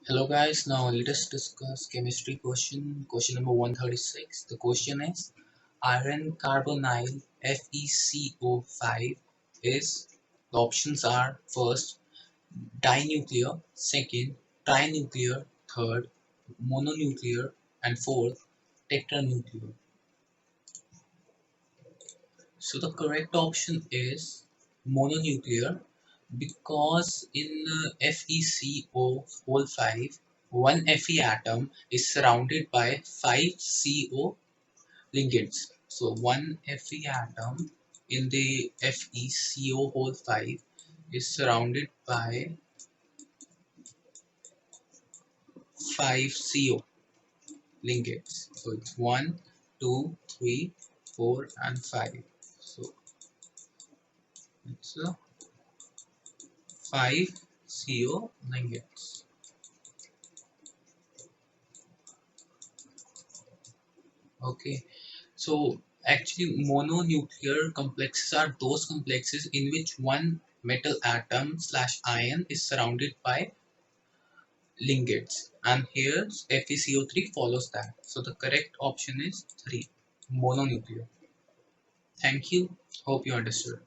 Hello guys, now let us discuss chemistry question number 136. The question is iron carbonyl FeCO5 is, the options are: first dinuclear, second trinuclear, third mononuclear, and fourth tetranuclear. So the correct option is mononuclear, because in FeCO whole 5, one Fe atom is surrounded by 5 CO ligands. So one Fe atom in the FeCO whole 5 is surrounded by 5 CO ligands. So it's 1, 2, 3, 4 and 5. So it's 5 CO ligands. Okay, so actually mononuclear complexes are those complexes in which one metal atom slash ion is surrounded by ligands, and here FeCO3 follows that. So the correct option is 3, mononuclear. Thank you. Hope you understood.